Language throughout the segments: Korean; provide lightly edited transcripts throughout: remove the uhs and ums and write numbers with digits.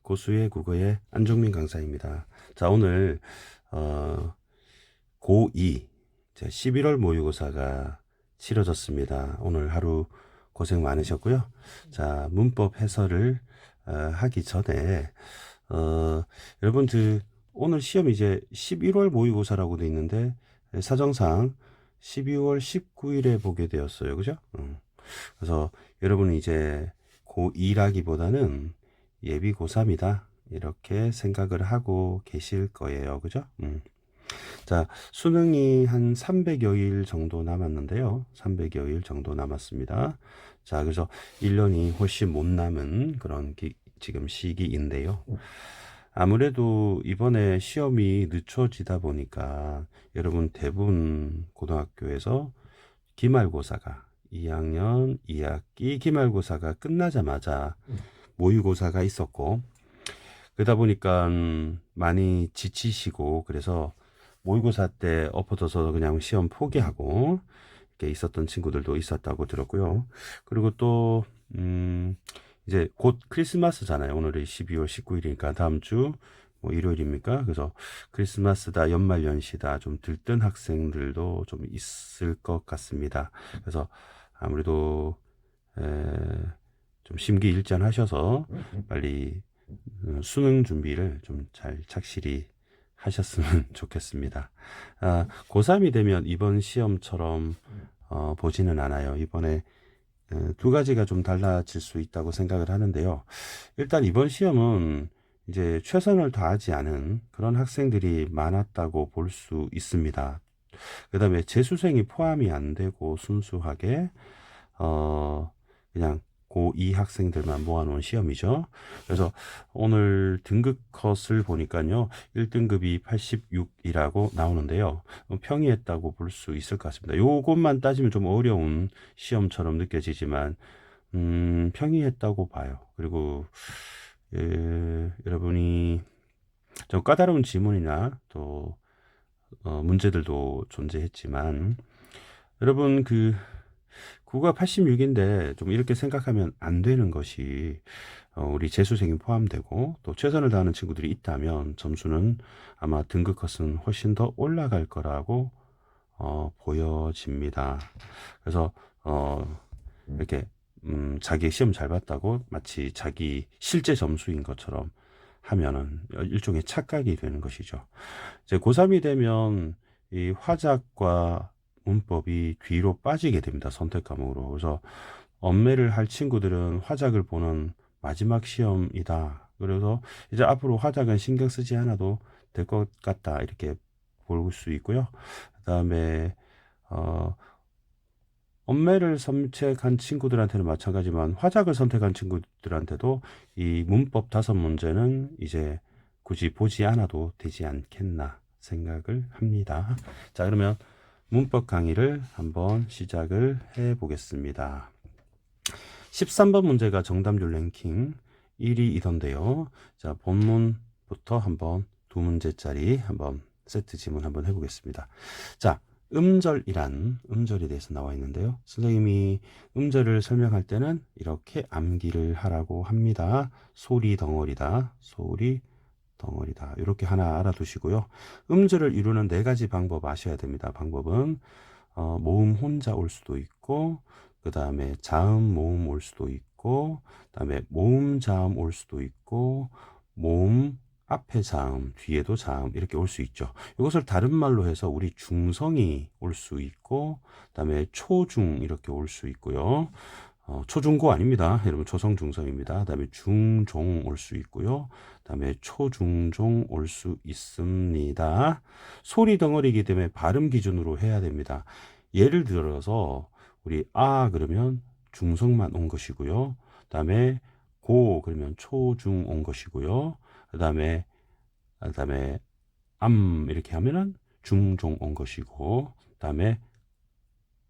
고수의 국어의 안종민 강사입니다. 자, 오늘 고2 11월 모의고사가 치러졌습니다. 오늘 하루 고생 많으셨고요. 자, 문법 해설을 하기 전에 여러분 오늘 시험 이제 11월 모의고사라고 돼 있는데 사정상 12월 19일에 보게 되었어요. 그죠? 그래서 여러분은 이제 고2라기보다는 예비 고3이다. 이렇게 생각을 하고 계실 거예요. 그죠? 자, 수능이 한 300여 일 정도 남았는데요. 300여 일 정도 남았습니다. 자, 그래서 1년이 훨씬 못 남은 그런 지금 시기인데요. 아무래도 이번에 시험이 늦춰지다 보니까 여러분 대부분 고등학교에서 기말고사가 2학년 2학기 기말고사가 끝나자마자 모의고사가 있었고, 그러다 보니까 많이 지치시고, 그래서 모의고사 때 엎어져서 그냥 시험 포기하고 이렇게 있었던 친구들도 있었다고 들었고요. 그리고 또 이제 곧 크리스마스잖아요. 오늘이 12월 19일이니까 다음 주 뭐 일요일입니까? 그래서 크리스마스다, 연말연시다 좀 들뜬 학생들도 좀 있을 것 같습니다. 그래서 아무래도 에, 좀 심기일전하셔서 빨리 수능 준비를 좀 잘 착실히 하셨으면 좋겠습니다. 고3이 되면 이번 시험처럼 보지는 않아요. 이번에 두 가지가 좀 달라질 수 있다고 생각을 하는데요. 일단 이번 시험은 이제 최선을 다하지 않은 그런 학생들이 많았다고 볼 수 있습니다. 그 다음에 재수생이 포함이 안 되고 순수하게 그냥 고2 학생들만 모아놓은 시험이죠. 그래서 오늘 등급 컷을 보니까요. 1등급이 86이라고 나오는데요. 평이했다고 볼 수 있을 것 같습니다. 요것만 따지면 좀 어려운 시험처럼 느껴지지만 평이했다고 봐요. 그리고 여러분이 좀 까다로운 지문이나 또 문제들도 존재했지만 여러분 국어가 86인데 좀 이렇게 생각하면 안 되는 것이 우리 재수생이 포함되고 또 최선을 다하는 친구들이 있다면 점수는 아마 등급 컷은 훨씬 더 올라갈 거라고 보여집니다. 그래서 이렇게 자기 시험 잘 봤다고 마치 자기 실제 점수인 것처럼 하면은 일종의 착각이 되는 것이죠. 이제 고3이 되면 이 화작과 문법이 뒤로 빠지게 됩니다. 선택 과목으로. 그래서 엄매를 할 친구들은 화작을 보는 마지막 시험이다. 그래서 이제 앞으로 화작은 신경 쓰지 않아도 될 것 같다. 이렇게 볼 수 있고요. 그다음에 엄매를 선택한 친구들한테는 마찬가지지만 화작을 선택한 친구들한테도 이 문법 5문제는 이제 굳이 보지 않아도 되지 않겠나 생각을 합니다. 자, 그러면 문법 강의를 한번 시작을 해 보겠습니다. 13번 문제가 정답률 랭킹 1위이던데요. 자, 본문부터 한번 두 문제짜리 한번 세트 지문 한번 해보겠습니다. 자, 음절에 대해서 나와 있는데요. 선생님이 음절을 설명할 때는 이렇게 암기를 하라고 합니다. 소리 덩어리다. 소리 덩어리다. 이렇게 하나 알아두시고요. 음절을 이루는 4가지 방법 아셔야 됩니다. 방법은 모음 혼자 올 수도 있고, 그 다음에 자음 모음 올 수도 있고, 그 다음에 모음 자음 올 수도 있고, 모음 앞에 자음, 뒤에도 자음 이렇게 올 수 있죠. 이것을 다른 말로 해서 우리 중성이 올 수 있고, 그 다음에 초중 이렇게 올 수 있고요. 초중고 아닙니다. 여러분 초성중성입니다. 그 다음에 중종 올 수 있고요. 그 다음에 초중종 올 수 있습니다. 소리 덩어리이기 때문에 발음 기준으로 해야 됩니다. 예를 들어서 우리 그러면 중성만 온 것이고요. 그 다음에 고 그러면 초중 온 것이고요. 그 다음에 이렇게 하면은 중종 온 것이고, 그 다음에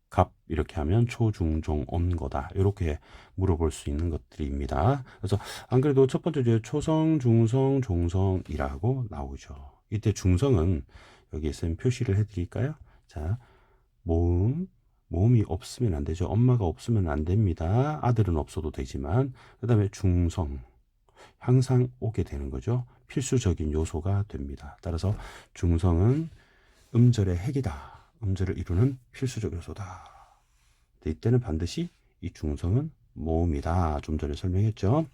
갑 이렇게 하면 초중종 온 거다. 이렇게 물어볼 수 있는 것들입니다. 그래서 안 그래도 첫 번째 주에 초성, 중성, 종성이라고 나오죠. 이때 중성은 여기에 쌤 표시를 해드릴까요? 자, 모음이 없으면 안 되죠. 엄마가 없으면 안 됩니다. 아들은 없어도 되지만. 그 다음에 중성. 항상 오게 되는 거죠. 필수적인 요소가 됩니다. 따라서 중성은 음절의 핵이다. 음절을 이루는 필수적 요소다. 이때는 반드시 이 중성은 모음이다. 좀 전에 설명했죠.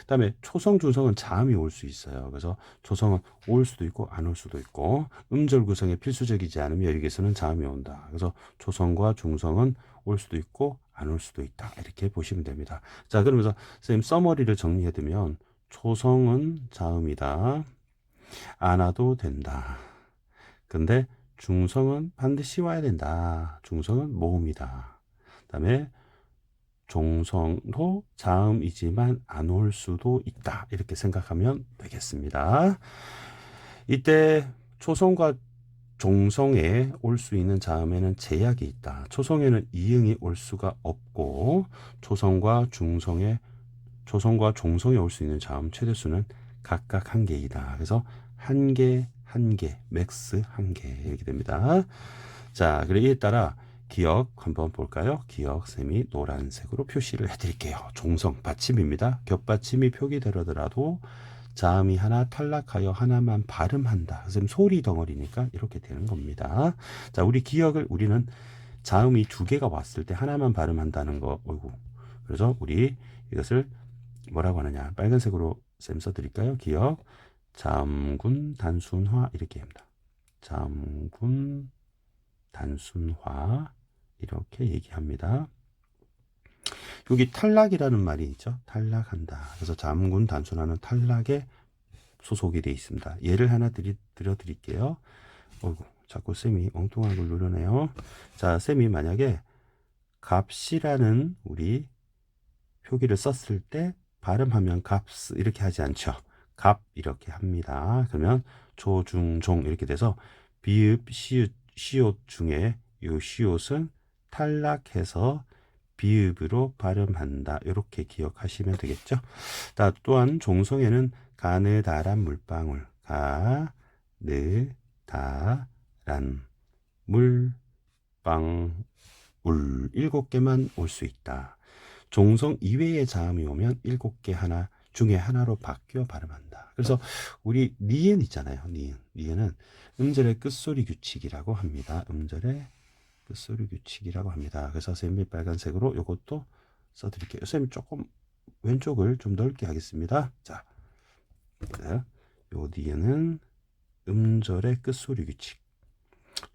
그다음에 초성, 중성은 자음이 올 수 있어요. 그래서 초성은 올 수도 있고 안 올 수도 있고 음절 구성에 필수적이지 않으면 여기에서는 자음이 온다. 그래서 초성과 중성은 올 수도 있고 안 올 수도 있다. 이렇게 보시면 됩니다. 자, 그러면서 선생님 서머리를 정리해두면 초성은 자음이다. 안 와도 된다. 근데 중성은 반드시 와야 된다. 중성은 모음이다. 그다음에 종성도 자음이지만 안 올 수도 있다. 이렇게 생각하면 되겠습니다. 이때 초성과 종성에 올 수 있는 자음에는 제약이 있다. 초성에는 이응이 올 수가 없고 초성과 종성에 올 수 있는 자음 최대수는 각각 한 개이다. 그래서 한 개, 맥스 한 개 이렇게 됩니다. 자, 그래 이에 따라 기억 한번 볼까요? 기억 쌤이 노란색으로 표시를 해드릴게요. 종성 받침입니다. 겹받침이 표기되더라도 자음이 하나 탈락하여 하나만 발음한다. 선생님 소리 덩어리니까 이렇게 되는 겁니다. 자, 우리 기억을 우리는 자음이 두 개가 왔을 때 하나만 발음한다는 거. 어이구. 그래서 우리 이것을 뭐라고 하느냐? 빨간색으로 쌤 써드릴까요? 기억 자음군 단순화 이렇게 합니다. 자음군 단순화 이렇게 얘기합니다. 여기 탈락이라는 말이 있죠. 탈락한다. 그래서 자음군 단순화는 탈락에 소속이 되어 있습니다. 예를 하나 드려드릴게요. 어이구, 자꾸 쌤이 엉뚱한 걸 누르네요. 자, 쌤이 만약에 값이라는 우리 표기를 썼을 때 발음하면 값 이렇게 하지 않죠. 값 이렇게 합니다. 그러면 조, 중, 종 이렇게 돼서 비읍, 시읒, 시옷 중에 이 시옷은 탈락해서 비읍으로 발음한다. 이렇게 기억하시면 되겠죠. 또한 종성에는 가느다란 물방울, 가느다란 물방울 7개만 올 수 있다. 종성 이외의 자음이 오면 7개 하나 중에 하나로 바뀌어 발음한다. 그래서 우리 니은 있잖아요. 니은은 음절의 끝소리 규칙이라고 합니다. 음절의 끝소리 규칙이라고 합니다. 그래서 선생님이 빨간색으로 이것도 써드릴게요. 선생님 조금 왼쪽을 좀 넓게 하겠습니다. 자, 요 니은은 음절의 끝소리 규칙.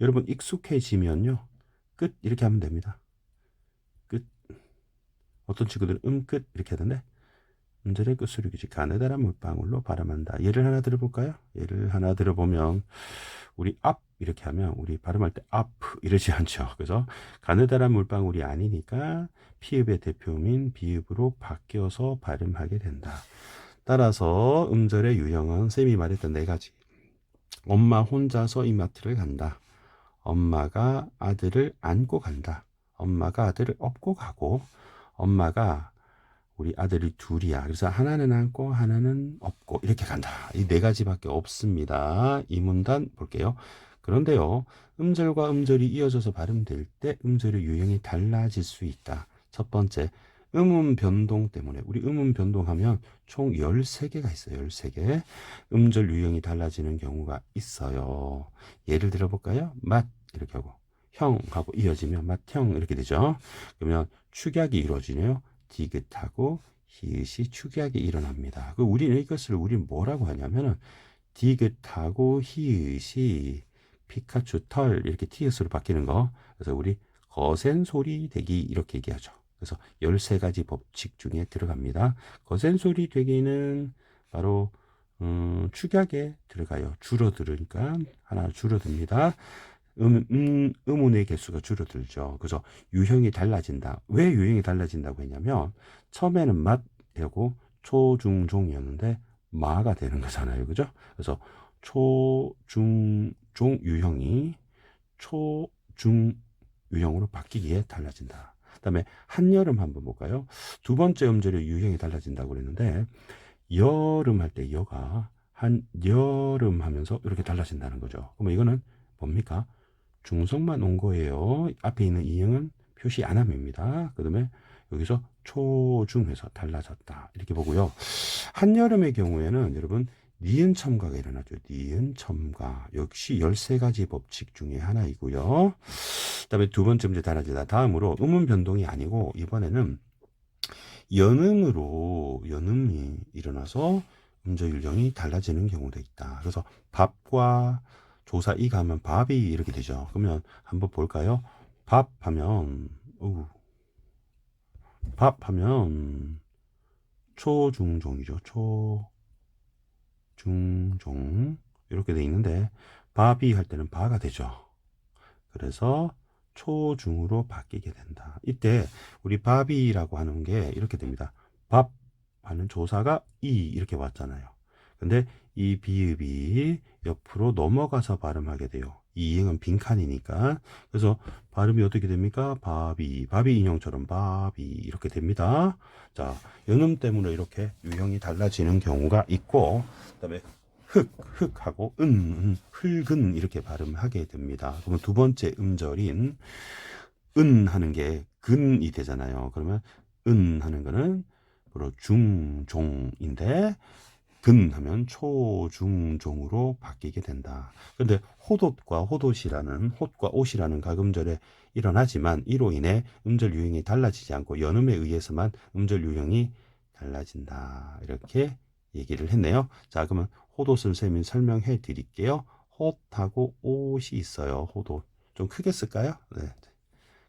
여러분 익숙해지면요. 끝 이렇게 하면 됩니다. 끝. 어떤 친구들은 끝 이렇게 하던데 음절의 끝소리 규칙 가느다란 물방울로 발음한다. 예를 하나 들어볼까요? 예를 하나 들어보면 우리 앞 이렇게 하면 우리 발음할 때 앞 이러지 않죠. 그래서 가느다란 물방울이 아니니까 피읍의 대표민 비읍으로 바뀌어서 발음하게 된다. 따라서 음절의 유형은 쌤이 말했던 4가지. 엄마 혼자서 이마트를 간다. 엄마가 아들을 안고 간다. 엄마가 아들을 업고 가고 엄마가 우리 아들이 둘이야. 그래서 하나는 안고 하나는 업고 이렇게 간다. 이 4가지밖에 없습니다. 이 문단 볼게요. 그런데요. 음절과 음절이 이어져서 발음될 때 음절의 유형이 달라질 수 있다. 첫 번째, 음음 변동 때문에 우리 음음 변동하면 총 13개가 있어요. 13개. 음절 유형이 달라지는 경우가 있어요. 예를 들어볼까요? 맛 이렇게 하고 형 하고 이어지면 맛형 이렇게 되죠. 그러면 축약이 이루어지네요. 디귿하고 히읗이 축약이 일어납니다. 우리는 이것을 뭐라고 하냐면은 디귿하고 히읗이 피카츄 털 이렇게 티읕으로 바뀌는 거. 그래서 우리 거센 소리 되기 이렇게 얘기하죠. 그래서 13가지 법칙 중에 들어갑니다. 거센 소리 되기는 바로 축약에 들어가요. 줄어들으니까 하나 줄어듭니다. 음운의 개수가 줄어들죠. 그래서 유형이 달라진다. 왜 유형이 달라진다고 했냐면 처음에는 맛이라고 초, 중, 종이었는데 마가 되는 거잖아요. 그죠? 그래서 초, 중, 종 유형이 초, 중 유형으로 바뀌기에 달라진다. 그다음에 한여름 한번 볼까요? 두 번째 음절의 유형이 달라진다고 그랬는데 여름 할 때 여가 한여름 하면서 이렇게 달라진다는 거죠. 그러면 이거는 뭡니까? 중성만 온 거예요. 앞에 있는 이형은 표시 안 함입니다. 그 다음에 여기서 초중해서 달라졌다. 이렇게 보고요. 한여름의 경우에는 여러분 니은 첨가가 일어나죠. 니은 첨가 역시 13가지 법칙 중에 하나이고요. 그다음에 두 번째 문제 달라지다. 다음으로 음운 변동이 아니고 이번에는 연음이 일어나서 음절율령이 달라지는 경우도 있다. 그래서 밥과 조사 이가 하면 밥이 이렇게 되죠. 그러면 한번 볼까요? 밥 하면 초중종이죠. 초중종 이렇게 돼 있는데 밥이 할 때는 바가 되죠. 그래서 초중으로 바뀌게 된다. 이때 우리 밥이라고 하는 게 이렇게 됩니다. 밥 하는 조사가 이 이렇게 왔잖아요. 근데 이 비읍이 옆으로 넘어가서 발음하게 돼요. 이 이응은 빈칸이니까. 그래서 발음이 어떻게 됩니까? 바비 인형처럼 바비 이렇게 됩니다. 자, 연음 때문에 이렇게 유형이 달라지는 경우가 있고, 그다음에 흑하고 흙은 이렇게 발음하게 됩니다. 그러면 두 번째 음절인 하는 게 근이 되잖아요. 그러면 하는 거는 바로 중종인데 근 하면 초중종으로 바뀌게 된다. 근데 호돛과 옷이라는 가금절에 일어나지만 이로 인해 음절 유형이 달라지지 않고 연음에 의해서만 음절 유형이 달라진다. 이렇게 얘기를 했네요. 자, 그러면 호돛을 쌤이 설명해 드릴게요. 헛하고 옷이 있어요. 호돛. 좀 크게 쓸까요? 네.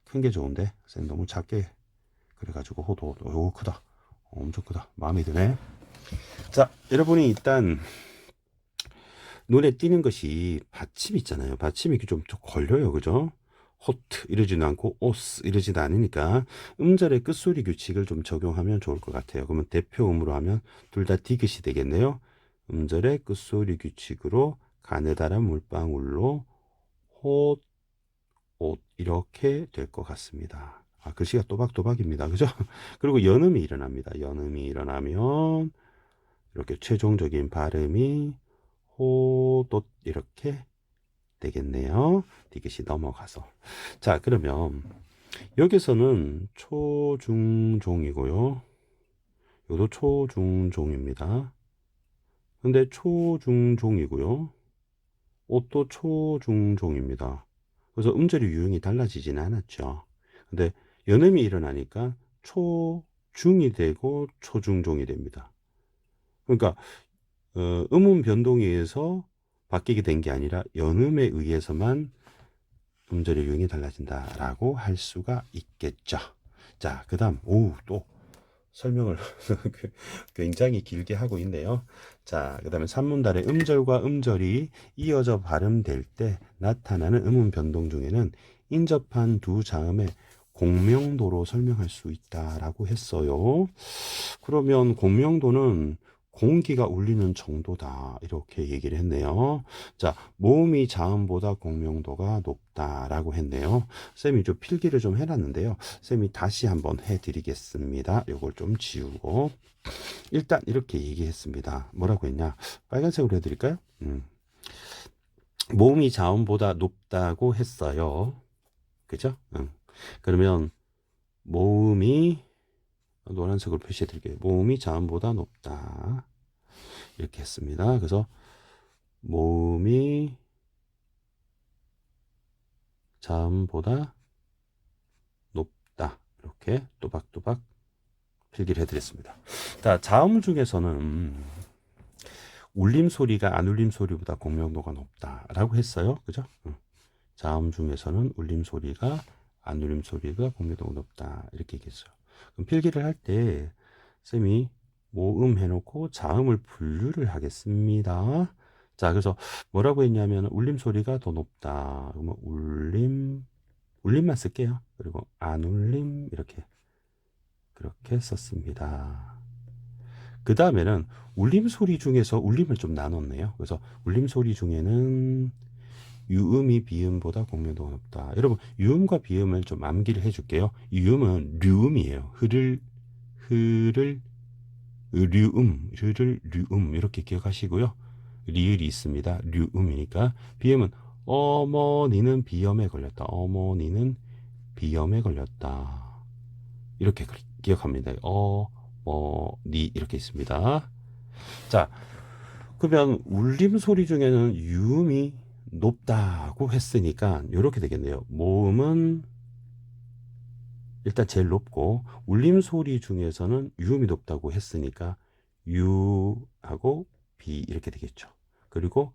큰 게 좋은데 쌤 너무 작게 그래가지고 호돛. 오, 크다. 엄청 크다. 마음에 드네. 자, 여러분이 일단 눈에 띄는 것이 받침 있잖아요. 받침이 좀 걸려요. 그죠? 호트 이러지도 않고 오스 이러지도 않으니까 음절의 끝소리 규칙을 좀 적용하면 좋을 것 같아요. 그러면 대표음으로 하면 둘 다 디귿이 되겠네요. 음절의 끝소리 규칙으로 가느다란 물방울로 홑, 옷 이렇게 될 것 같습니다. 아, 글씨가 또박또박입니다. 그죠? 그리고 연음이 일어납니다. 연음이 일어나면 이렇게 최종적인 발음이 호돛 이렇게 되겠네요. 디귿이 넘어가서. 자, 그러면 여기서는 초중종이고요. 이것도 초중종입니다. 근데 초중종이고요. 옷도 초중종입니다. 그래서 음절의 유형이 달라지지는 않았죠. 근데 연음이 일어나니까 초중이 되고 초중종이 됩니다. 그러니까 음운 변동에 의해서 바뀌게 된 게 아니라 연음에 의해서만 음절의 유형이 달라진다라고 할 수가 있겠죠. 자, 그 다음 또 설명을 굉장히 길게 하고 있네요. 자, 그 다음에 산문달의 음절과 음절이 이어져 발음될 때 나타나는 음운 변동 중에는 인접한 두 자음의 공명도로 설명할 수 있다라고 했어요. 그러면 공명도는 공기가 울리는 정도다 이렇게 얘기를 했네요. 자, 모음이 자음보다 공명도가 높다라고 했네요. 쌤이 좀 필기를 좀 해놨는데요. 쌤이 다시 한번 해드리겠습니다. 요걸 좀 지우고 일단 이렇게 얘기했습니다. 뭐라고 했냐? 빨간색으로 해드릴까요? 모음이 자음보다 높다고 했어요. 그죠? 그러면 모음이 노란색으로 표시해 드릴게요. 모음이 자음보다 높다. 이렇게 했습니다. 그래서 모음이 자음보다 높다. 이렇게 또박또박 필기를 해드렸습니다. 자, 자음 중에서는 울림 소리가 안 울림 소리보다 공명도가 높다라고 했어요. 그죠? 자음 중에서는 울림 소리가 안 울림 소리가 공명도가 높다. 이렇게 얘기했어요. 그럼 필기를 할 때 쌤이 모음 해놓고 자음을 분류를 하겠습니다. 자, 그래서 뭐라고 했냐면 울림 소리가 더 높다. 그러면 울림만 쓸게요. 그리고 안 울림 이렇게 그렇게 썼습니다. 그 다음에는 울림 소리 중에서 울림을 좀 나눴네요. 그래서 울림 소리 중에는 유음이 비음보다 공명도가 높다. 여러분 유음과 비음을 좀 암기를 해줄게요. 유음은 류음이에요. 류음 이렇게 기억하시고요. 리을이 있습니다. 류음이니까. 비음은 어머니는 비염에 걸렸다. 어머니는 비염에 걸렸다. 이렇게 기억합니다. 니 이렇게 있습니다. 자, 그러면 울림 소리 중에는 유음이 높다고 했으니까 이렇게 되겠네요. 모음은 일단 제일 높고 울림 소리 중에서는 유음이 높다고 했으니까 유하고 비 이렇게 되겠죠. 그리고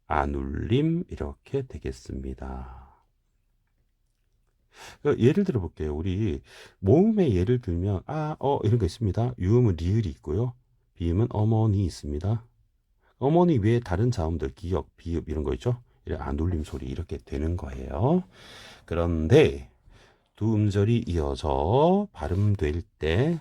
안울림 이렇게 되겠습니다. 예를 들어 볼게요. 우리 모음의 예를 들면 이런 거 있습니다. 유음은 리을이 있고요. 비음은 어머니 있습니다. 어머니 외에 다른 자음들 기역, 비읍 이런 거 있죠. 이런 안울림 소리 이렇게 되는 거예요. 그런데 두 음절이 이어져 발음될 때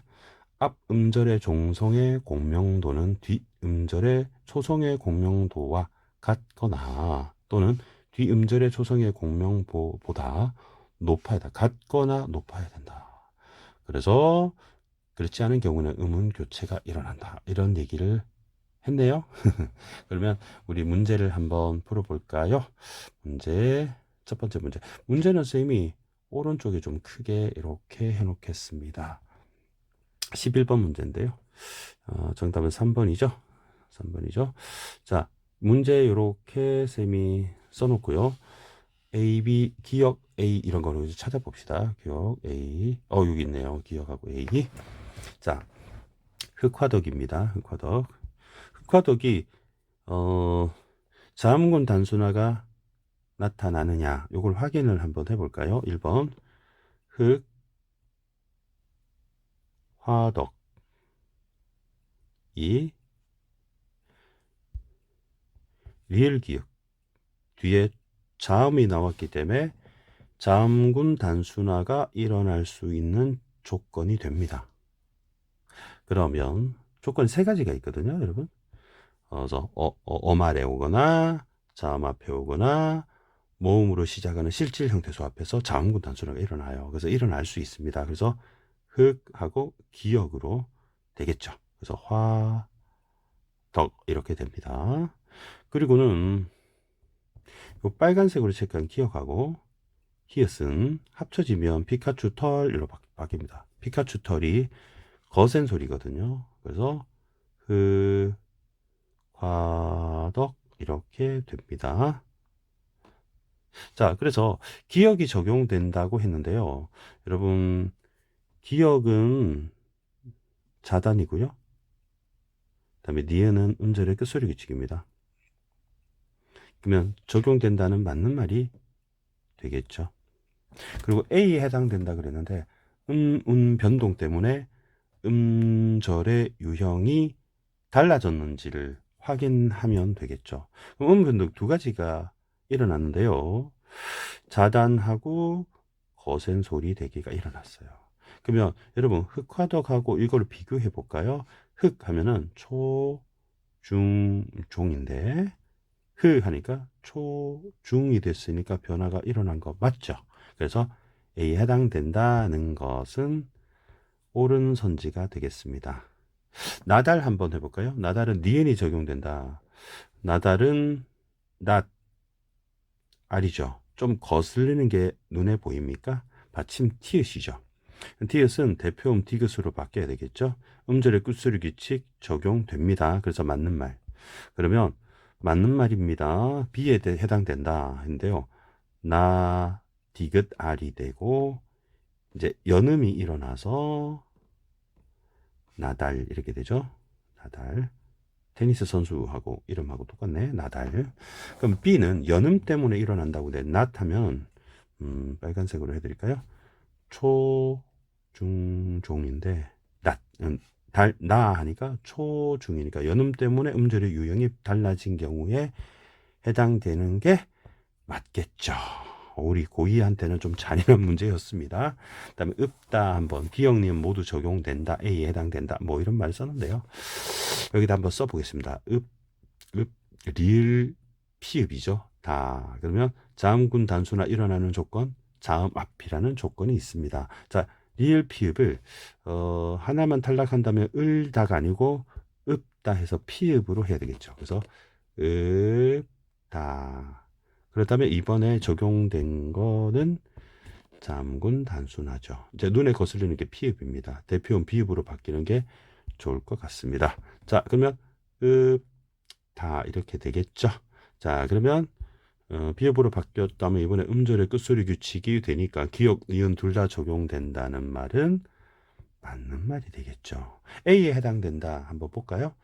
앞 음절의 종성의 공명도는 뒷 음절의 초성의 공명도와 같거나 또는 뒤 음절의 초성의 공명보다 높아야 된다. 같거나 높아야 된다. 그래서 그렇지 않은 경우는 음운 교체가 일어난다. 이런 얘기를 했네요. 그러면 우리 문제를 한번 풀어볼까요? 첫 번째 문제. 문제는 쌤이 오른쪽에 좀 크게 이렇게 해놓겠습니다. 11번 문제인데요. 정답은 3번이죠. 3번이죠. 자, 문제 이렇게 쌤이 써놓고요. A, B, 기억 A 이런 거로 이제 찾아봅시다. 기억 A. 여기 있네요. 기억하고 A. 자, 흑화덕입니다. 흑화덕. 흑화덕이 자음군 단순화가 나타나느냐 요걸 확인을 한번 해볼까요? 1번 흑, 화덕 2. 리을기역 뒤에 자음이 나왔기 때문에 자음군 단순화가 일어날 수 있는 조건이 됩니다. 그러면 조건 세 가지가 있거든요, 여러분. 그래서 어말에 오거나 자음 앞에 오거나 모음으로 시작하는 실질 형태수 앞에서 자음군 단순화가 일어나요. 그래서 일어날 수 있습니다. 그래서 흑하고 기역으로 되겠죠. 그래서 화, 덕 이렇게 됩니다. 그리고는 이 빨간색으로 체크한 기역하고 히읗은 합쳐지면 피카츄 털로 바뀝니다. 피카츄 털이 거센 소리거든요. 그래서 화덕 이렇게 됩니다. 자, 그래서 기역이 적용된다고 했는데요. 여러분, 기역은 자단이고요. 그다음에 니은은 음절의 끝소리 규칙입니다. 그러면 적용된다는 맞는 말이 되겠죠. 그리고 A에 해당된다 그랬는데 변동 때문에 음절의 유형이 달라졌는지를 확인하면 되겠죠. 그럼 변동 두 가지가 일어났는데요. 자단하고 거센 소리 대기가 일어났어요. 그러면 여러분 흑화덕하고 이걸 비교해 볼까요? 흑 하면은 초, 중, 종인데 흑 하니까 초, 중이 됐으니까 변화가 일어난 거 맞죠? 그래서 A에 해당된다는 것은 옳은 선지가 되겠습니다. 나달 한번 해볼까요? 나달은 니은이 적용된다. 나달은 낫, 알이죠. 좀 거슬리는 게 눈에 보입니까? 받침 티읕이죠. 티읕은 대표음 디귿으로 바뀌어야 되겠죠. 음절의 끝소리 규칙 적용됩니다. 그래서 맞는 말. 그러면 맞는 말입니다. B에 해당된다 했는데요. 나, 디귿, 알이 되고 이제 연음이 일어나서 나달 이렇게 되죠. 나달. 테니스 선수하고 이름하고 똑같네. 나달. 그럼 B는 연음 때문에 일어난다고 돼. 낫 하면 빨간색으로 해드릴까요? 초, 중, 종인데 나 하니까 초, 중이니까 연음 때문에 음절의 유형이 달라진 경우에 해당되는 게 맞겠죠. 우리 고2한테는 좀 잔인한 문제였습니다. 그다음에 읍다 한번 기억니은 모두 적용된다. A에 해당된다. 뭐 이런 말 썼는데요. 여기다 한번 써보겠습니다. 리을 피읍이죠. 다. 그러면 자음군 단수나 일어나는 조건, 자음 앞이라는 조건이 있습니다. 자, 리을 피읍을 하나만 탈락한다면 을다가 아니고 읍다 해서 피읍으로 해야 되겠죠. 그래서 읍다. 그렇다면 이번에 적용된 거는 잠군 단순하죠. 이제 눈에 거슬리는 게 피읍입니다. 대표음 비읍으로 바뀌는 게 좋을 것 같습니다. 자, 그러면 다 이렇게 되겠죠. 자, 그러면 비읍으로 바뀌었다면 이번에 음절의 끝소리 규칙이 되니까 기역, 니은 둘 다 적용된다는 말은 맞는 말이 되겠죠. A에 해당된다. 한번 볼까요?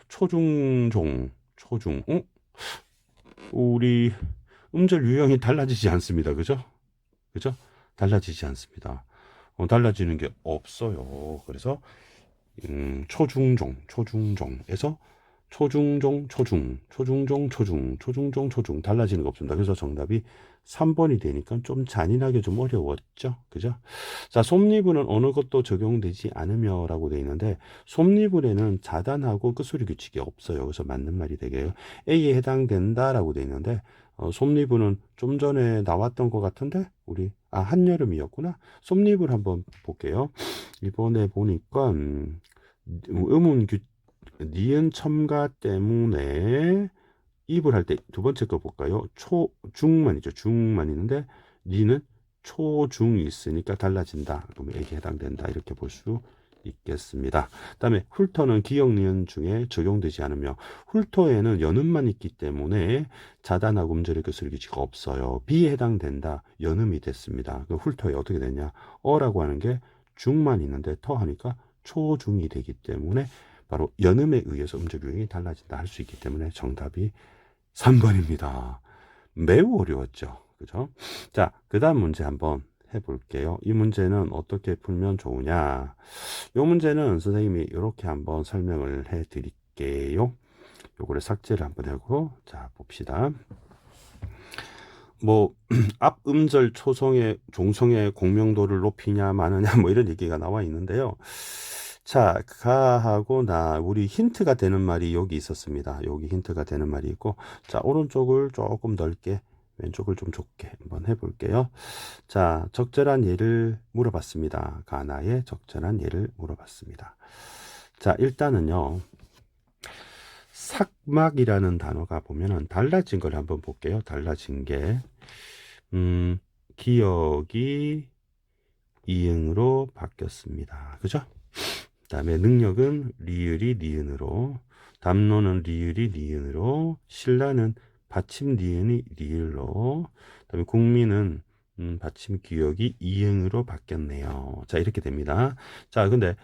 초중종, 초중. 우리 음절 유형이 달라지지 않습니다. 그죠? 그죠? 달라지지 않습니다. 달라지는 게 없어요. 그래서 초중종, 초중종에서 초중종, 초중 달라지는 거 없습니다. 그래서 정답이 3번이 되니까 좀 잔인하게 좀 어려웠죠. 그죠? 자, 솜니부는 어느 것도 적용되지 않으며라고 되어 있는데 솜니부에는 자단하고 끝소리 규칙이 없어요. 그래서 맞는 말이 되게요. A에 해당된다라고 되어 있는데 솜니부는 좀 전에 나왔던 것 같은데 우리 한여름이었구나. 솜니부를 한번 볼게요. 이번에 보니까 음운 니은 첨가 때문에 입을 할 때 두 번째 거 볼까요? 중만이죠. 중만 있는데 니는 초중이 있으니까 달라진다. 그러면 A에 해당된다. 이렇게 볼 수 있겠습니다. 그다음에 훌터는 기역 니은 중에 적용되지 않으며 훌터에는 연음만 있기 때문에 자단하고 음절의 교수리 규칙이 없어요. B에 해당된다. 연음이 됐습니다. 그 훌터에 어떻게 되냐? 어라고 하는 게 중만 있는데 터 하니까 초중이 되기 때문에 바로 연음에 의해서 음절 유형이 달라진다 할 수 있기 때문에 정답이 3번입니다. 매우 어려웠죠. 그죠? 자, 그 다음 문제 한번 해볼게요. 이 문제는 어떻게 풀면 좋으냐? 이 문제는 선생님이 이렇게 한번 설명을 해 드릴게요. 요거를 삭제를 한번 하고, 자, 봅시다. 앞 음절 초성의 종성의 공명도를 높이냐 마느냐 뭐 이런 얘기가 나와 있는데요. 자, 가하고 우리 힌트가 되는 말이 여기 있었습니다. 여기 힌트가 되는 말이 있고, 자, 오른쪽을 조금 넓게, 왼쪽을 좀 좁게 한번 해볼게요. 자, 적절한 예를 물어봤습니다. 가나의 적절한 예를 물어봤습니다. 자, 일단은요, 삭막이라는 단어가 보면은 달라진 걸 한번 볼게요. 달라진 게, 기억이 이응으로 바뀌었습니다. 그죠? 그다음에 능력은 리을이 니은으로, 담론은 리을이 니은으로, 신라는 받침 니은이 리을로, 그다음에 국민은 받침 기억이 이응으로 바뀌었네요. 자, 이렇게 됩니다. 자, 근데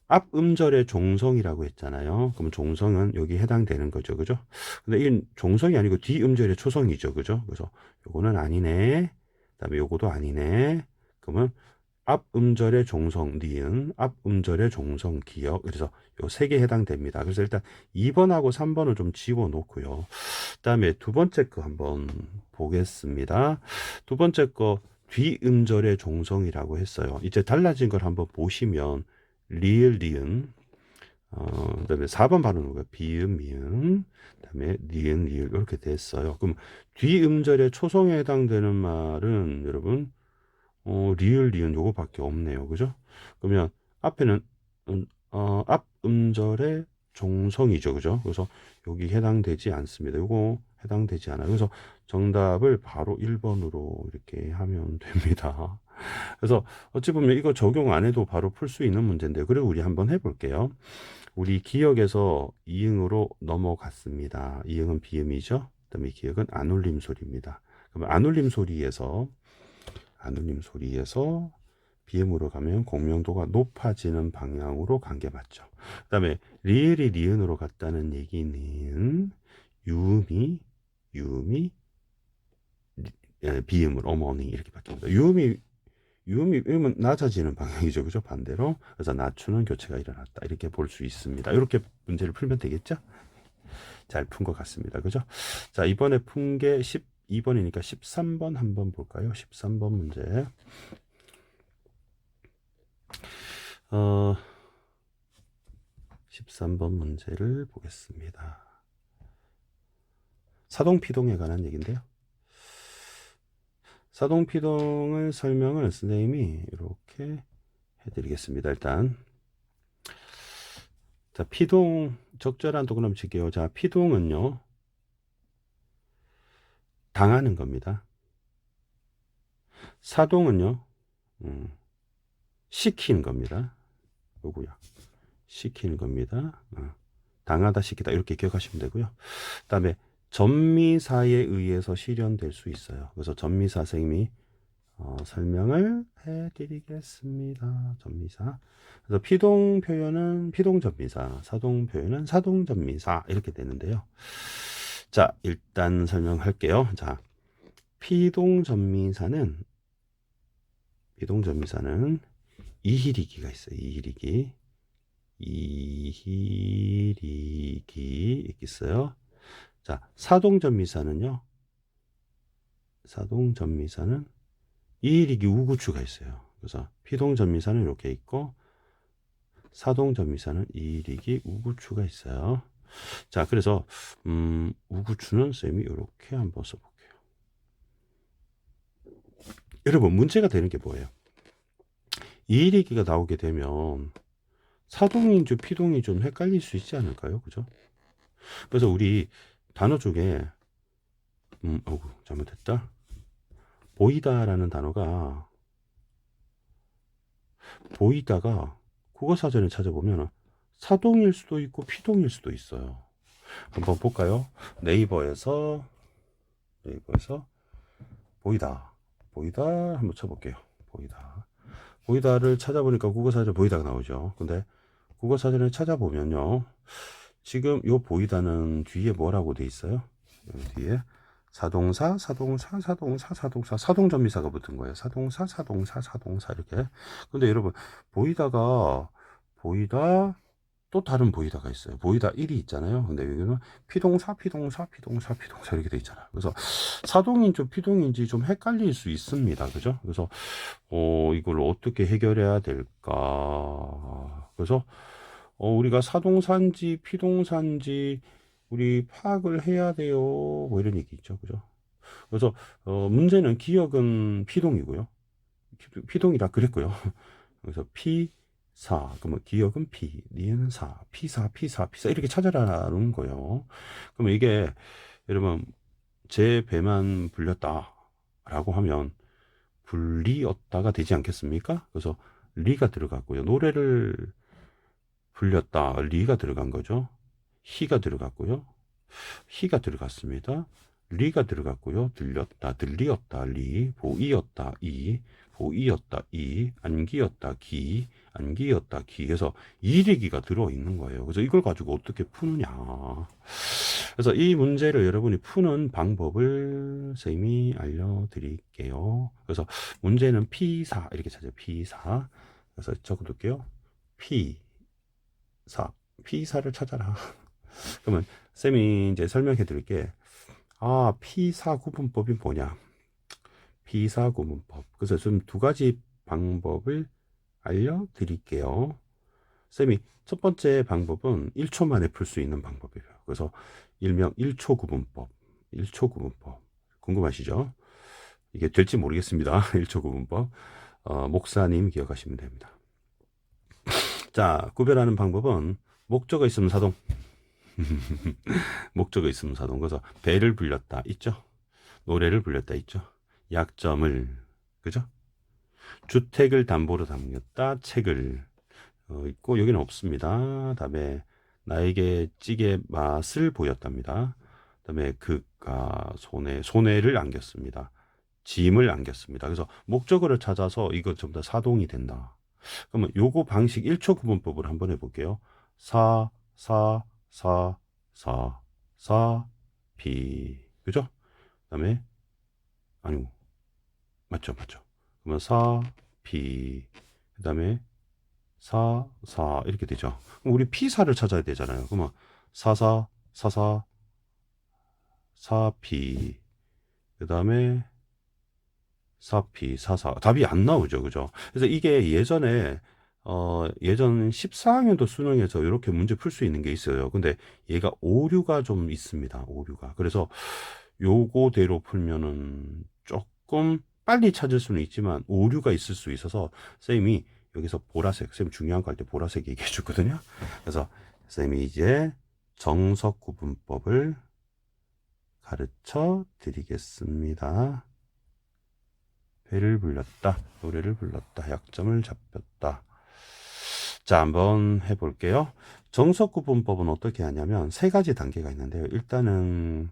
앞 음절의 종성이라고 했잖아요. 그럼 종성은 여기 해당되는 거죠. 그죠? 근데 이건 종성이 아니고 뒤 음절의 초성이죠. 그죠? 그래서 요거는 아니네. 그다음에 요거도 아니네. 그러면 앞 음절의 종성 니은, 앞 음절의 종성 기역. 그래서 요 세 개 해당됩니다. 그래서 일단 2번하고 3번을 좀 지워 놓고요. 그다음에 두 번째 거 한번 보겠습니다. 두 번째 거 뒤 음절의 종성이라고 했어요. 이제 달라진 걸 한번 보시면 리을 니은, 그다음에 4번 발음은 뭐가 비음 미음, 그다음에 니은 리을 이렇게 됐어요. 그럼 뒤 음절의 초성에 해당되는 말은 여러분 리을 니은 요거밖에 없네요. 그죠? 그러면 앞에는 앞 음절의 종성이죠. 그죠? 그래서 여기 해당되지 않습니다. 요거 해당되지 않아요. 그래서 정답을 바로 1번으로 이렇게 하면 됩니다. 그래서 어찌 보면 이거 적용 안 해도 바로 풀 수 있는 문제인데요. 그리고 우리 한번 해볼게요. 우리 기역에서 이응으로 넘어갔습니다. 이응은 비음이죠. 그다음에 기역은 안울림 소리입니다. 그러면 안울림 소리에서 비음으로 가면 공명도가 높아지는 방향으로 간 게 맞죠. 그다음에 리을이 니은으로 갔다는 얘기는 유음이 비음을 어머니 이렇게 바뀝니다. 유음은 낮아지는 방향이죠. 그죠? 반대로. 그래서 낮추는 교체가 일어났다. 이렇게 볼 수 있습니다. 이렇게 문제를 풀면 되겠죠? 잘 푼 것 같습니다. 그죠? 자, 이번에 푼 게 12번이니까 13번 한번 볼까요? 13번 문제. 13번 문제를 보겠습니다. 사동피동에 관한 얘기인데요. 사동피동을 설명을 선생님이 이렇게 해드리겠습니다. 일단 자, 피동 적절한 동그라미 칠게요. 자, 피동은요 당하는 겁니다. 사동은요, 시키는 겁니다. 요거요. 시키는 겁니다. 당하다, 시키다 이렇게 기억하시면 되고요. 그다음에 전미사에 의해서 실현될 수 있어요. 그래서 전미사 선생님이 설명을 해드리겠습니다. 전미사. 그래서 피동 표현은 피동전미사, 사동 표현은 사동전미사 이렇게 되는데요. 자, 일단 설명할게요. 자, 피동전미사는 이희리기가 있어요. 이희리기 있어요. 자, 사동전미사는 이희리기 우구추가 있어요. 그래서 피동전미사는 이렇게 있고 사동전미사는 이희리기 우구추가 있어요. 자, 그래서 우구추는 쌤이 이렇게 한번 써볼게요. 여러분, 문제가 되는 게 뭐예요? 이희리기가 나오게 되면 사동인주, 피동이 좀 헷갈릴 수 있지 않을까요? 그죠? 그래서 우리 단어 중에 잘못했다. 보이다라는 단어가 보이다가 국어사전에 찾아보면 사동일 수도 있고 피동일 수도 있어요. 한번 볼까요? 네이버에서 보이다 한번 쳐볼게요. 보이다를 찾아보니까 국어사전에 보이다가 나오죠. 근데 국어사전에 찾아보면요, 지금 요 보이다는 뒤에 뭐라고 돼 있어요? 여기 뒤에 사동사 사동전미사가 붙은 거예요. 사동사 이렇게. 근데 여러분, 보이다 또 다른 보이다가 있어요. 보이다 1이 있잖아요. 근데 여기는 피동사 이렇게 돼 있잖아요. 그래서 사동인지 피동인지 좀 헷갈릴 수 있습니다. 그죠? 그래서 이걸 어떻게 해결해야 될까? 그래서 우리가 사동사인지 피동사인지 우리 파악을 해야 돼요. 뭐 이런 얘기 있죠. 그죠? 그래서 문제는 기억은 피동이고요. 피동이라 그랬고요. 그래서 그러면 기억은 니은 피사 이렇게 찾아라는 거예요. 그러면 이게 여러분, 제 배만 불렸다라고 하면 불리었다가 되지 않겠습니까? 그래서 리가 들어갔고요. 노래를 불렸다, 리가 들어간 거죠. 희가 들어갔고요. 희가 들어갔습니다. 리가 들어갔고요. 들렸다, 들리었다, 보이었다, 보이었다, 안기였다, 안기였다, 해서 이리기가 들어있는 거예요. 그래서 이걸 가지고 어떻게 푸느냐. 그래서 이 문제를 여러분이 푸는 방법을 선생님이 알려드릴게요. 그래서 문제는 P4 이렇게 찾아요. P4. 그래서 적어둘게요. P4를 찾아라. 그러면 쌤이 이제 설명해 드릴게. P4 구분법이 뭐냐? P4 구분법. 그래서 좀 두 가지 방법을 알려드릴게요. 쌤이 첫 번째 방법은 1초 만에 풀 수 있는 방법이에요. 그래서 일명 1초 구분법. 궁금하시죠? 이게 될지 모르겠습니다. 1초 구분법. 목사님 기억하시면 됩니다. 자, 구별하는 방법은 목적어 있으면 사동. 목적어 있으면 사동. 그래서 배를 불렸다 있죠. 노래를 불렸다 있죠. 약점을, 그죠? 주택을 담보로 담겼다, 책을 있고, 여기는 없습니다. 다음에 나에게 찌개 맛을 보였답니다. 다음에 그가 손해를 안겼습니다. 짐을 안겼습니다. 그래서 목적어를 찾아서 이거 전부 다 사동이 된다. 그러면 요거 방식 1초 구분법을 한번 해볼게요. 피. 그죠? 그다음에 아니고 맞죠. 그러면 피. 그다음에 이렇게 되죠. 그럼 우리 피사를 찾아야 되잖아요. 그러면 피. 그다음에 피 답이 안 나오죠. 그죠? 그래서 이게 예전 14학년도 수능에서 이렇게 문제 풀 수 있는 게 있어요. 근데 얘가 오류가 좀 있습니다. 오류가. 그래서 요거대로 풀면은 조금 빨리 찾을 수는 있지만 오류가 있을 수 있어서 쌤이 여기서 보라색, 쌤 중요한 거 할 때 보라색 얘기해 줬거든요. 그래서 쌤이 이제 정석 구분법을 가르쳐 드리겠습니다. 배를 불렸다. 노래를 불렀다. 약점을 잡혔다. 자, 한번 해볼게요. 정석구분법은 어떻게 하냐면 세 가지 단계가 있는데요. 일단은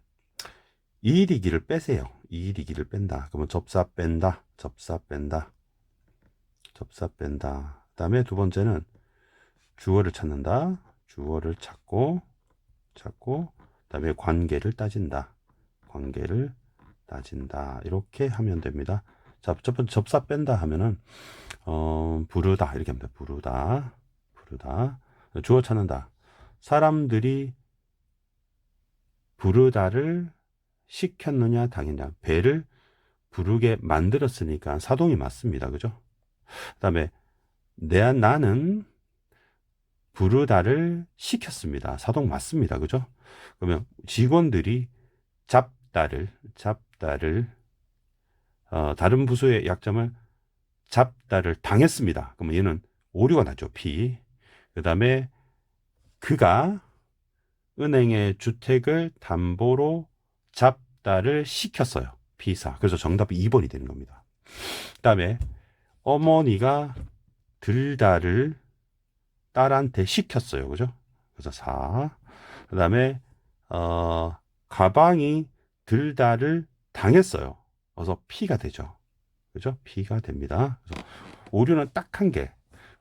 이의리기를 빼세요. 이의리기를 뺀다. 그러면 접사 뺀다. 접사 뺀다. 접사 뺀다. 그 다음에 두 번째는 주어를 찾는다. 주어를 찾고 그 다음에 관계를 따진다. 관계를 따진다. 이렇게 하면 됩니다. 자, 첫 번째 접사 뺀다 하면은 부르다 이렇게 합니다. 부르다. 주어 찾는다. 사람들이 부르다를 시켰느냐 당했냐. 배를 부르게 만들었으니까 사동이 맞습니다. 그죠? 그 다음에 나는 부르다를 시켰습니다. 사동 맞습니다. 그죠? 그러면 직원들이 잡다를 다른 부서의 약점을 잡다를 당했습니다. 그러면 얘는 오류가 나죠. P. 그 다음에 그가 은행의 주택을 담보로 잡다를 시켰어요. P사. 그래서 정답이 2번이 되는 겁니다. 그 다음에 어머니가 들다를 딸한테 시켰어요. 그죠? 그래서 4. 그 다음에 가방이 들다를 당했어요. 그래서 P가 되죠. 그죠? P가 됩니다. 그래서 오류는 딱 한 개.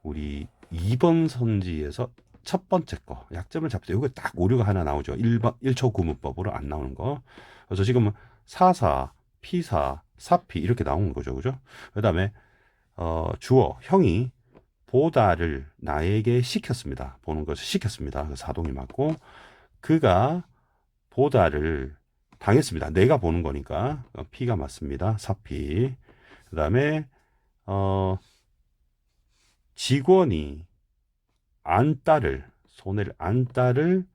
우리 2번 선지에서 첫 번째 거 약점을 잡죠. 이거 딱 오류가 하나 나오죠. 1초 구문법으로 안 나오는 거. 그래서 지금은 4사, P사, 4P 이렇게 나오는 거죠. 그죠? 그 다음에 주어 형이 보다를 나에게 시켰습니다. 보는 것을 시켰습니다. 그 사동이 맞고 그가 보다를 당했습니다. 내가 보는 거니까 P가 맞습니다. 4P. 그 다음에 직원이 손해를 안달을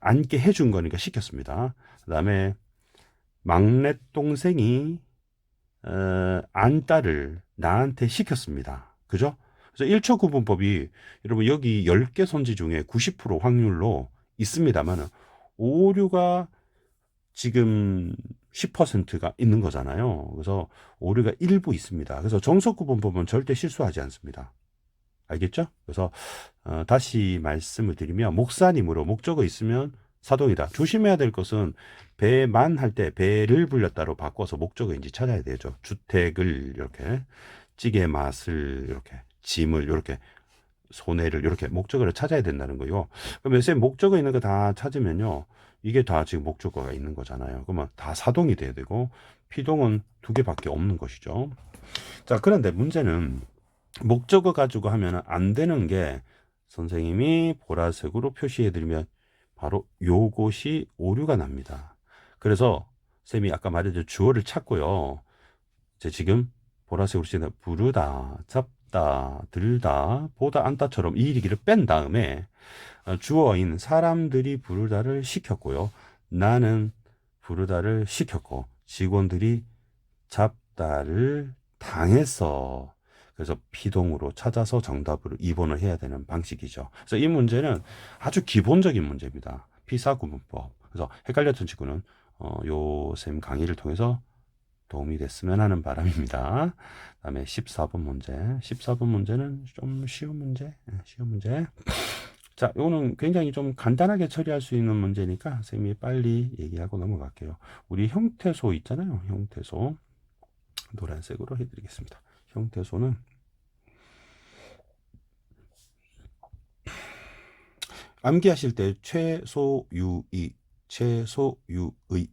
앉게 해준 거니까 시켰습니다. 그 다음에 막내 동생이 안달을 나한테 시켰습니다. 그죠? 그래서 1초 구분법이 여러분 여기 10개 선지 중에 90% 확률로 있습니다만 오류가 지금 10%가 있는 거잖아요. 그래서 오류가 일부 있습니다. 그래서 정석 구분법은 절대 실수하지 않습니다. 알겠죠? 그래서 다시 말씀을 드리면 목사님으로 목적어 있으면 사동이다. 조심해야 될 것은 배만 할 때 배를 불렸다로 바꿔서 목적어인지 찾아야 되죠. 주택을 이렇게 찌개 맛을 이렇게 짐을 이렇게 손해를 이렇게 목적어를 찾아야 된다는 거요. 그러면 쌤 목적어 있는 거 다 찾으면요. 이게 다 지금 목적어가 있는 거잖아요. 그러면 다 사동이 돼야 되고 피동은 2개밖에 없는 것이죠. 자, 그런데 문제는 목적어 가지고 하면 안 되는 게 선생님이 보라색으로 표시해 드리면 바로 요것이 오류가 납니다. 그래서 쌤이 아까 말했죠. 주어를 찾고요. 지금 보라색으로 쓰는 부르다, 잡다, 들다, 보다, 안다처럼 이 일기를 뺀 다음에 주어인 사람들이 부르다를 시켰고요. 나는 부르다를 시켰고 직원들이 잡다를 당했어. 그래서 피동으로 찾아서 정답으로 2번을 해야 되는 방식이죠. 그래서 이 문제는 아주 기본적인 문제입니다. 피사구문법. 그래서 헷갈렸던 친구는 요쌤 강의를 통해서 도움이 됐으면 하는 바람입니다. 그다음에 14번 문제. 14번 문제는 좀 쉬운 문제. 쉬운 문제. 자, 이거는 굉장히 좀 간단하게 처리할 수 있는 문제니까 선생님이 빨리 얘기하고 넘어갈게요. 우리 형태소 있잖아요. 형태소. 노란색으로 해드리겠습니다. 형태소는 암기하실 때 최소유의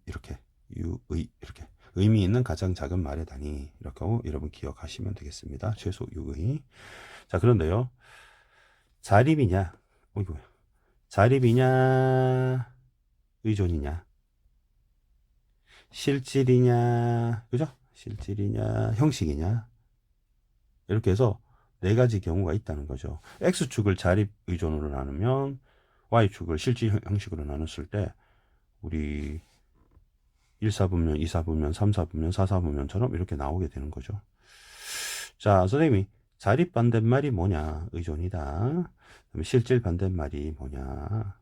이렇게 유의 이렇게 의미 있는 가장 작은 말의 단위 이렇게 여러분 기억하시면 되겠습니다. 최소유의. 자, 그런데요. 자립이냐 자립이냐 의존이냐 실질이냐 그죠? 실질이냐 형식이냐 이렇게 해서 4가지 경우가 있다는 거죠. X축을 자립 의존으로 나누면 Y축을 실질 형식으로 나눴을 때 우리 1사분면, 2사분면, 3사분면, 4사분면처럼 이렇게 나오게 되는 거죠. 자, 선생님이 자립 반대말이 뭐냐? 의존이다. 그럼 실질 반대말이 뭐냐?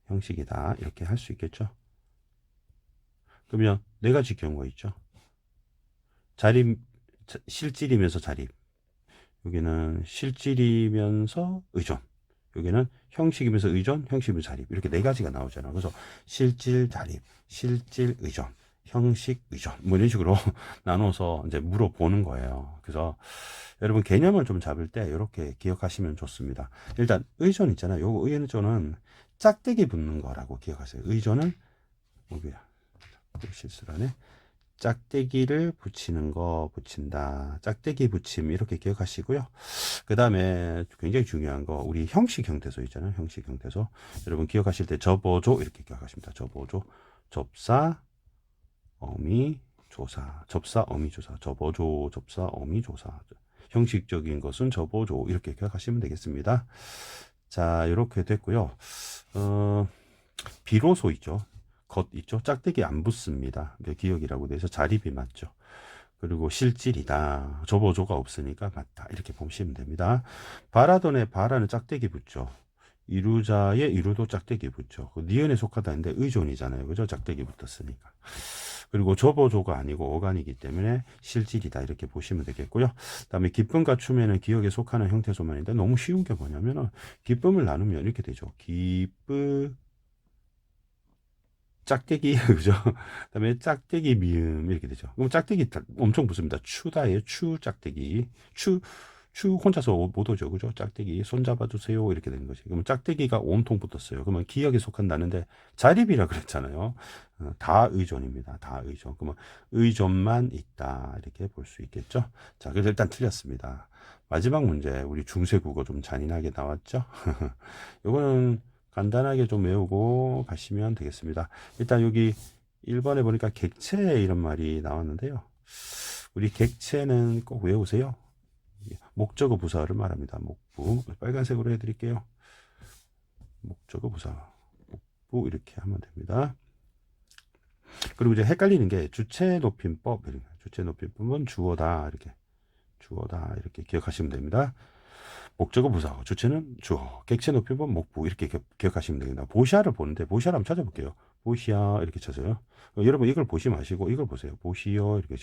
형식이다. 이렇게 할 수 있겠죠. 그러면 4가지 경우가 있죠. 자립, 실질이면서 자립. 여기는 실질이면서 의존. 여기는 형식이면서 의존, 형식이면서 자립. 이렇게 네 가지가 나오잖아요. 그래서 실질 자립, 실질 의존, 형식 의존. 뭐 이런 식으로 나눠서 이제 물어보는 거예요. 그래서 여러분 개념을 좀 잡을 때 이렇게 기억하시면 좋습니다. 일단 의존 있잖아요. 요거 의존은 짝대기 붙는 거라고 기억하세요. 의존은 뭐야? 실수를 하네. 짝대기를 붙이는 거 붙인다. 짝대기 붙임 이렇게 기억하시고요. 그 다음에 굉장히 중요한 거 우리 형식 형태소 있잖아요. 형식 형태소. 여러분 기억하실 때 접어조 이렇게 기억하십니다. 접어조, 접사, 어미, 조사. 접사, 어미, 조사. 접어조, 접사, 어미, 조사. 형식적인 것은 접어조 이렇게 기억하시면 되겠습니다. 자, 이렇게 됐고요. 비로소 있죠. 겉 있죠. 짝대기 안 붙습니다. 기억이라고 돼서 자립이 맞죠. 그리고 실질이다. 접어조가 없으니까 맞다. 이렇게 보시면 됩니다. 바라던의 바라는 짝대기 붙죠. 이루자의 이루도 짝대기 붙죠. 그 니은에 속하다는데 의존이잖아요. 그죠? 짝대기 붙었으니까. 그리고 접어조가 아니고 어간이기 때문에 실질이다. 이렇게 보시면 되겠고요. 그다음에 기쁨 갖추면은 기억에 속하는 형태소만인데 너무 쉬운 게 뭐냐면은 기쁨을 나누면 이렇게 되죠. 기쁨 짝대기 그죠? 그다음에 짝대기 미음 이렇게 되죠. 그럼 짝대기 엄청 붙습니다. 추다예요. 추 짝대기. 추 혼자서 못 오죠. 그죠? 짝대기 손 잡아주세요. 이렇게 되는 거지. 그러면 짝대기가 온통 붙었어요. 그러면 기억에 속한다는데 자립이라 그랬잖아요. 다 의존입니다. 다 의존. 그러면 의존만 있다. 이렇게 볼 수 있겠죠? 자, 그래서 일단 틀렸습니다. 마지막 문제 우리 중세국어 좀 잔인하게 나왔죠? 이거는 간단하게 좀 외우고 가시면 되겠습니다. 일단 여기 1번에 보니까 객체 이런 말이 나왔는데요. 우리 객체는 꼭 외우세요. 목적어 부사를 말합니다. 목부 빨간색으로 해드릴게요. 목적어 부사 목부 이렇게 하면 됩니다. 그리고 이제 헷갈리는 게 주체 높임법 주체 높임법은 주어다 이렇게 기억하시면 됩니다. 목적어 부사 주체는 주어 객체 높임법 목부 이렇게 기억하시면 됩니다. 보시아를 보는데 보시아를 한번 찾아볼게요. 보시아 이렇게 찾아요. 여러분 이걸 보시 마시고 이걸 보세요. 보시오 이렇게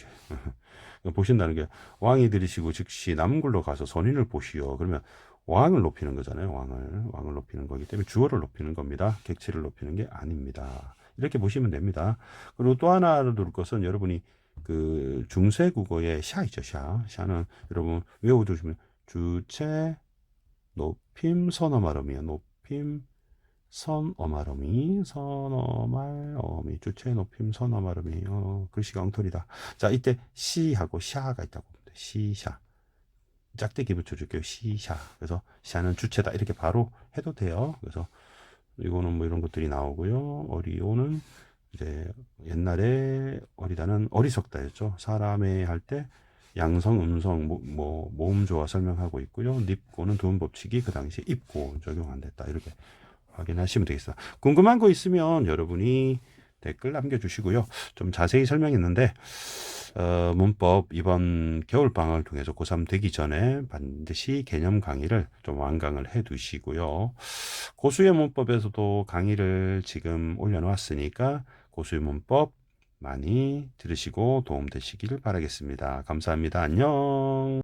보신다는 게 왕이 들이시고 즉시 남굴로 가서 선인을 보시오. 그러면 왕을 높이는 거잖아요. 왕을 높이는 거기 때문에 주어를 높이는 겁니다. 객체를 높이는 게 아닙니다. 이렇게 보시면 됩니다. 그리고 또 하나 둘 것은 여러분이 그 중세 국어의 샤 있죠. 샤는 여러분 외워두시면 주체 높임 선어말음이에요. 높임 선어말음이 선어말어미 주체 높임 선어말음이 글씨가 엉터리다. 자 이때 시하고 샤가 있다고 봅니다. 시샤 짝대기 붙여줄게요. 시샤 그래서 샤는 주체다 이렇게 바로 해도 돼요. 그래서 이거는 뭐 이런 것들이 나오고요. 어리오는 이제 옛날에 어리다는 어리석다였죠. 사람의 할 때 양성, 음성, 모음조화 설명하고 있고요. 립고는 두음 법칙이 그 당시에 입고 적용 안 됐다. 이렇게 확인하시면 되겠습니다. 궁금한 거 있으면 여러분이 댓글 남겨주시고요. 좀 자세히 설명했는데 문법 이번 겨울방학을 통해서 고3 되기 전에 반드시 개념 강의를 좀 완강을 해 두시고요. 고수의 문법에서도 강의를 지금 올려놓았으니까 고수의 문법 많이 들으시고 도움되시기를 바라겠습니다. 감사합니다. 안녕.